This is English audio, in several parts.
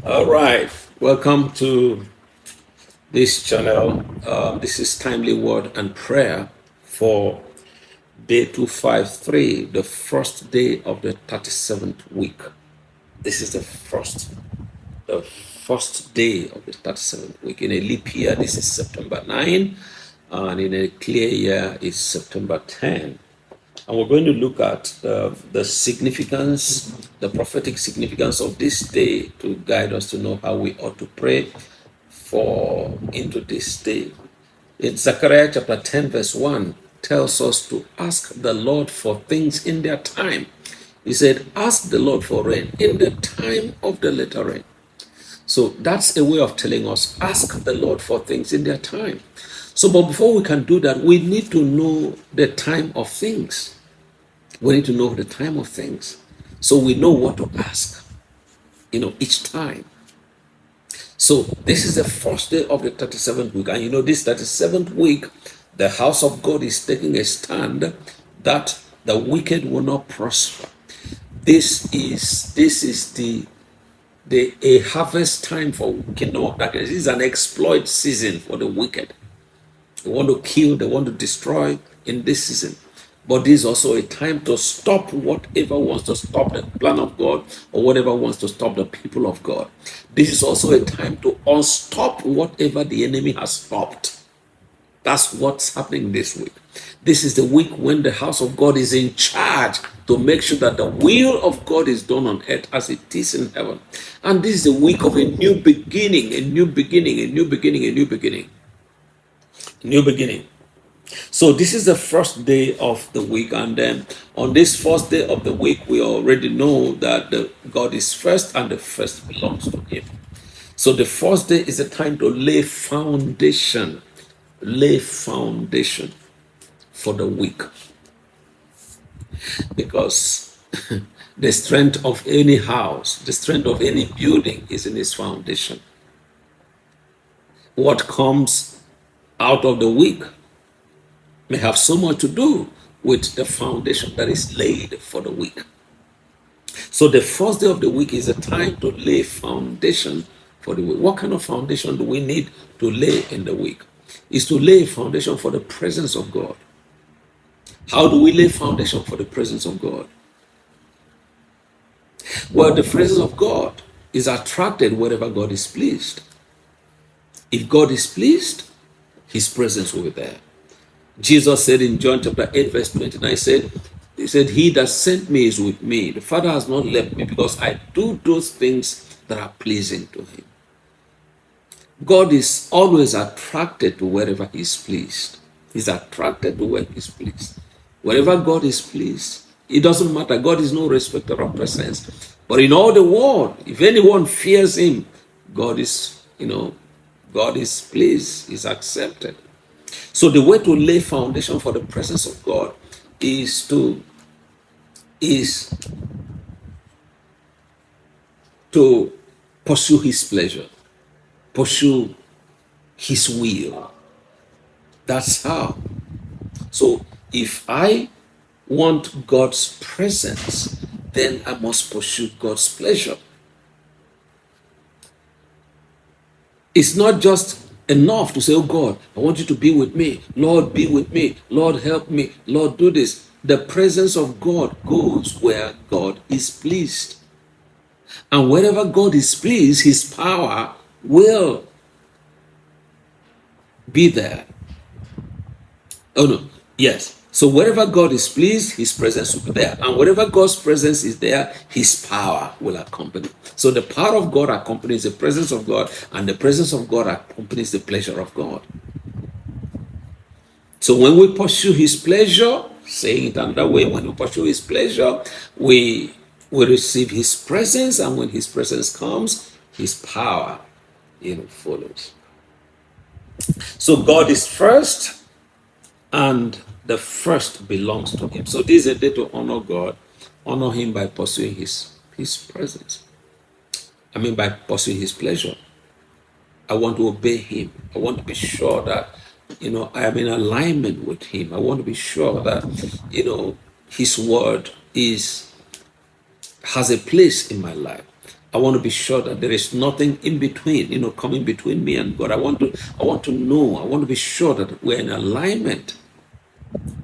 All right, welcome to this channel. This is Timely Word and Prayer for day 253, the first day of the 37th week. This is the first day of the 37th week. In a leap year, this is September 9, and in a clear year, it's September 10. And we're going to look at the significance, the prophetic significance of this day to guide us to know how we ought to pray for into this day. In Zechariah chapter 10, verse 1, tells us to ask the Lord for things in their time. He said, ask the Lord for rain in the time of the latter rain. So that's a way of telling us, ask the Lord for things in their time. So, but before we can do that, we need to know the time of things. We need to know the time of things so we know what to ask, each time. So this is the first day of the 37th week. And this 37th week, the house of God is taking a stand that the wicked will not prosper. This is a harvest time for kingdom of darkness. This is an exploit season for the wicked. They want to kill, they want to destroy in this season. But this is also a time to stop whatever wants to stop the plan of God or whatever wants to stop the people of God. This is also a time to unstop whatever the enemy has stopped. That's what's happening this week. This is the week when the house of God is in charge to make sure that the will of God is done on earth as it is in heaven. And this is the week of a new beginning, a new beginning, a new beginning, a new beginning. New beginning. So this is the first day of the week, and then on this first day of the week, we already know that God is first and the first belongs to him. So the first day is a time to lay foundation for the week. Because the strength of any house, the strength of any building is in its foundation. What comes out of the week may have so much to do with the foundation that is laid for the week. So the first day of the week is a time to lay foundation for the week. What kind of foundation do we need to lay in the week? Is to lay a foundation for the presence of God. How do we lay foundation for the presence of God? Well, the presence of God is attracted wherever God is pleased. If God is pleased, his presence will be there. Jesus said in John chapter 8, verse 29, he said, he that sent me is with me. The Father has not left me because I do those things that are pleasing to him. God is always attracted to wherever he's pleased. He's attracted to where he's pleased. Wherever God is pleased, it doesn't matter. God is no respecter of persons. But in all the world, if anyone fears him, God is pleased, is accepted. So the way to lay foundation for the presence of God is to pursue his pleasure, pursue his will. That's how. So if I want God's presence, then I must pursue God's pleasure. It's not just enough to say, oh God, I want you to be with me. Lord, be with me. Lord, help me. Lord, do this. The presence of God goes where God is pleased. And wherever God is pleased, his power will be there. Oh no, yes. So wherever God is pleased, his presence will be there. And wherever God's presence is there, his power will accompany. So the power of God accompanies the presence of God, and the presence of God accompanies the pleasure of God. So when we pursue his pleasure, saying it another way, when we pursue his pleasure, we receive his presence, and when his presence comes, his power follows. So God is first, and the first belongs to him. So this is a day to honor God, honor him by pursuing his presence. By pursuing his pleasure. I want to obey him. I want to be sure that, I am in alignment with him. I want to be sure that, his word has a place in my life. I want to be sure that there is nothing in between, coming between me and God. I want to know, I want to be sure that we're in alignment.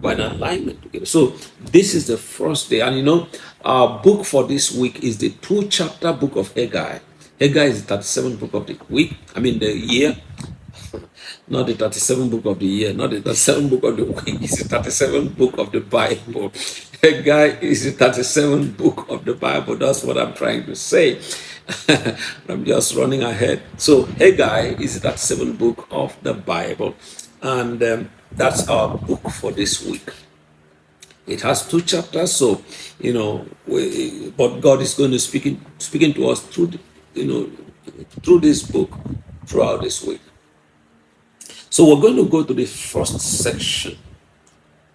We're in alignment together. So this is the first day. And our book for this week is the 2-chapter book of Haggai. Haggai is the 37th book of the week. The year. Not the 37th book of the year, not the 37th book of the week. It's the 37th book of the Bible. Haggai is the 37th book of the Bible. That's what I'm trying to say. I'm just running ahead. So Haggai is the 37th book of the Bible. And that's our book for this week. It has 2 chapters, so but God is going to speaking to us through through this book throughout this week. So we're going to go to the first section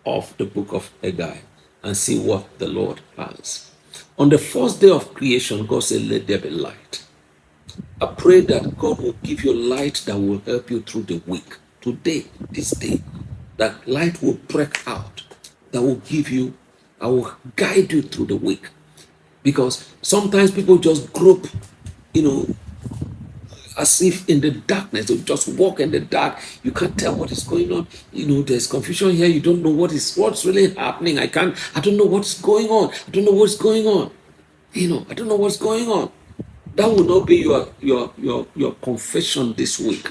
of the book of Haggai and see what the Lord has. On the first day of creation, God said, "Let there be light." I pray that God will give you light that will help you through the week. Today, this day, that light will break out, that will I will guide you through the week. Because sometimes people just grope, as if in the darkness. They just walk in the dark. You can't tell what is going on. There's confusion here. You don't know what's really happening. I don't know what's going on. I don't know what's going on. I don't know what's going on. That will not be your confession this week.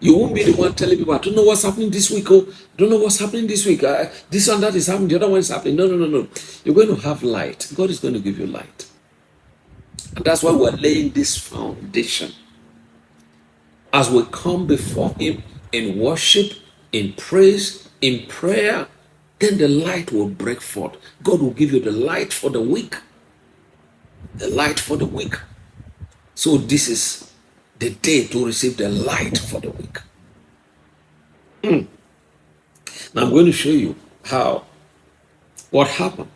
You won't be the one telling people, "I don't know what's happening this week. Oh, I don't know what's happening this week. This and that is happening. The other one is happening." No. You're going to have light. God is going to give you light. And that's why we're laying this foundation. As we come before Him in worship, in praise, in prayer, then the light will break forth. God will give you the light for the week. The light for the week. So this is the day to receive the light for the week. Now I'm going to show you what happened.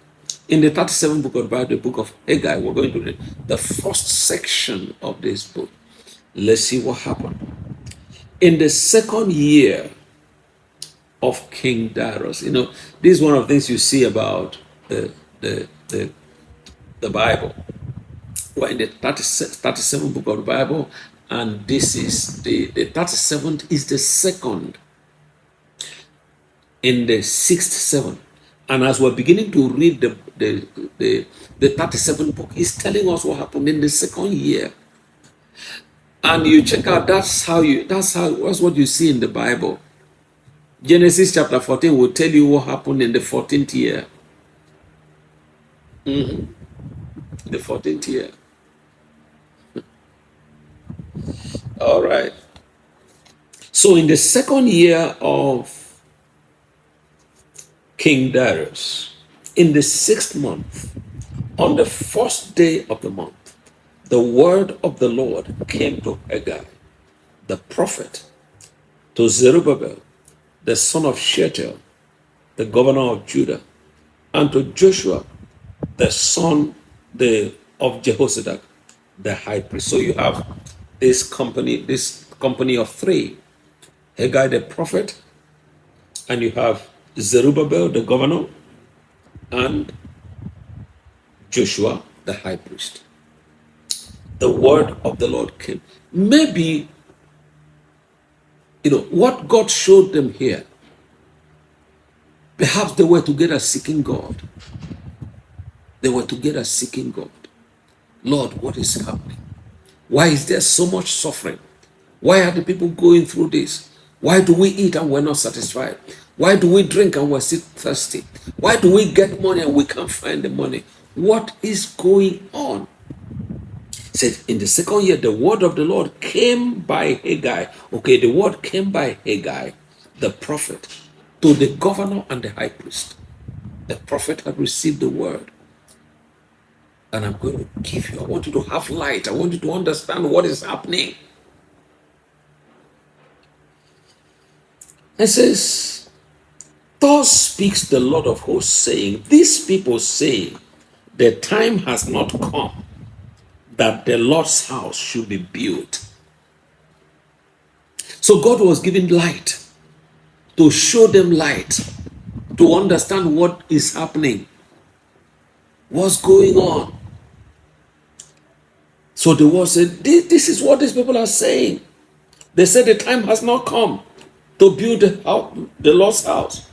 In the 37th book of the Bible, the book of Haggai, we're going to read the first section of this book. Let's see what happened. In the second year of King Darius, this is one of the things you see about the Bible. We're in the 37th book of the Bible, and this is the 37th is the second in the 6th, 7th. And as we're beginning to read the 37th book, it's telling us what happened in the second year. And you check out, that's what you see in the Bible. Genesis chapter 14 will tell you what happened in the 14th year. The 14th year. All right. So in the second year of King Darius, in the 6th month, on the first day of the month, the word of the Lord came to Haggai, the prophet, to Zerubbabel, the son of Shealtiel, the governor of Judah, and to Joshua, the son of Jehozadak, the high priest. So you have this company of 3, Haggai the prophet, and you have Zerubbabel the governor, and Joshua the high priest. The word of the Lord came. Maybe, what God showed them here, perhaps they were together seeking God. They were together seeking God. Lord, what is happening? Why is there so much suffering? Why are the people going through this? Why do we eat and we're not satisfied? Why do we drink and we're still thirsty? Why do we get money and we can't find the money? What is going on? It said, in the second year, the word of the Lord came by Haggai. Okay, the word came by Haggai, the prophet, to the governor and the high priest. The prophet had received the word. And I'm going to give you, I want you to have light. I want you to understand what is happening. It says, thus speaks the Lord of hosts, saying, these people say, the time has not come that the Lord's house should be built. So God was giving light, to show them light, to understand what is happening, what's going on. So the word said, this is what these people are saying. They said the time has not come to build the Lord's house.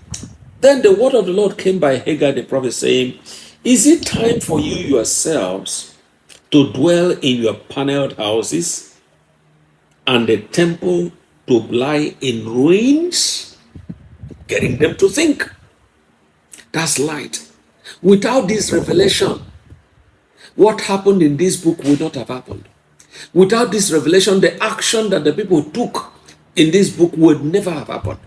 Then the word of the Lord came by Haggai the prophet saying, is it time for you yourselves to dwell in your paneled houses and the temple to lie in ruins? Getting them to think. That's light. Without this revelation, what happened in this book would not have happened. Without this revelation, the action that the people took in this book would never have happened.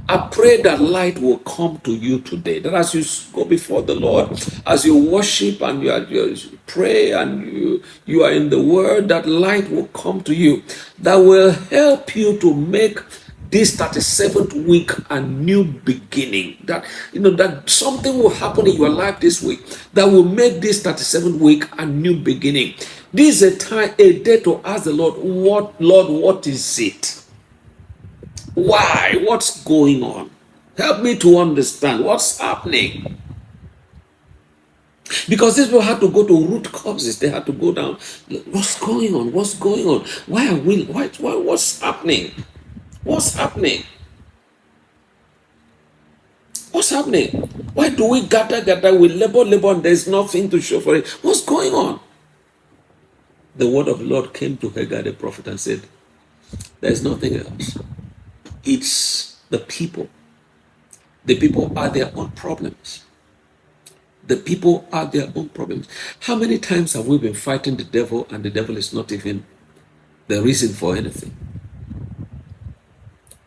I pray that light will come to you today. That as you go before the Lord, as you worship and you pray and you are in the Word, that light will come to you. That will help you to make this 37th week a new beginning. That that something will happen in your life this week that will make this 37th week a new beginning. This is a day to ask the Lord, what is it? Why? What's going on? Help me to understand what's happening. Because these people had to go to root causes. They had to go down. What's going on? What's going on? Why are we? What's happening? What's happening? What's happening? Why do we gather, we labor, and there's nothing to show for it? What's going on? The word of the Lord came to Haggai the prophet and said, there's nothing else. It's the people. The people are their own problems. The people are their own problems. How many times have we been fighting the devil and the devil is not even the reason for anything?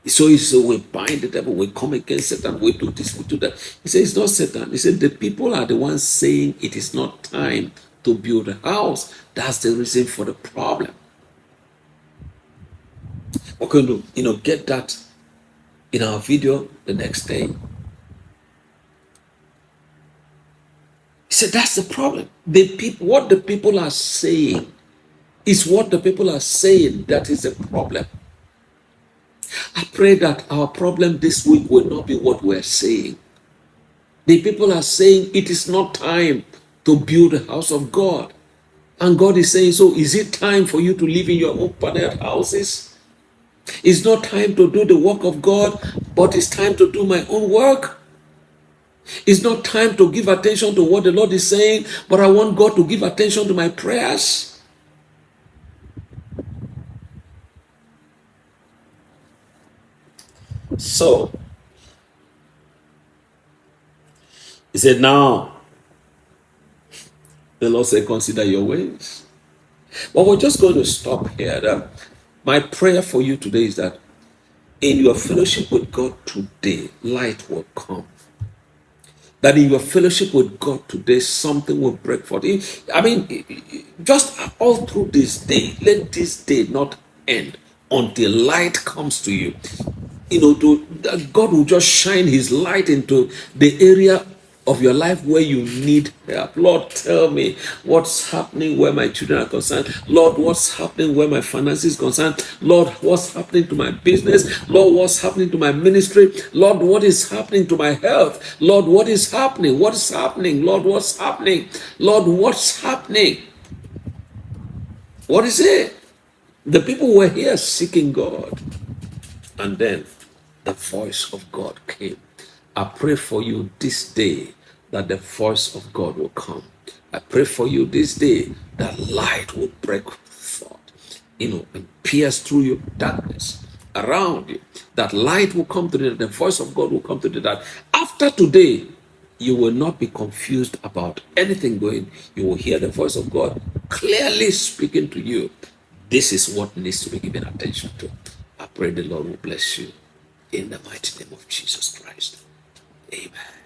So we bind the devil, we come against Satan, we do this, we do that. He said, it's not Satan. He said, the people are the ones saying it is not time to build a house. That's the reason for the problem. We're going to, get that in our video the next day. He said, that's the problem. What the people are saying is what the people are saying that is the problem. I pray that our problem this week will not be what we're saying. The people are saying it is not time to build the house of God. And God is saying, so is it time for you to live in your own paneled houses? It's not time to do the work of God, but it's time to do my own work. It's not time to give attention to what the Lord is saying, but I want God to give attention to my prayers. So, he said, now, the Lord said, consider your ways. But we're just going to stop here. My prayer for you today is that in your fellowship with God today, light will come. That in your fellowship with God today, something will break forth. I mean, just all through this day, let this day not end until light comes to you. God will just shine his light into the area of your life where you need help. Lord, tell me what's happening where my children are concerned. Lord, what's happening where my finances are concerned. Lord, what's happening to my business. Lord, what's happening to my ministry. Lord, what is happening to my health. Lord, what is happening? What is happening? Lord, what's happening? Lord, what's happening? What is it? The people were here seeking God. And then the voice of God came. I pray for you this day that the voice of God will come. I pray for you this day that light will break forth, and pierce through your darkness around you. That light will come to the voice of God will come to the dark. After today, you will not be confused about anything going. You will hear the voice of God clearly speaking to you. This is what needs to be given attention to. I pray the Lord will bless you in the mighty name of Jesus Christ. Amen.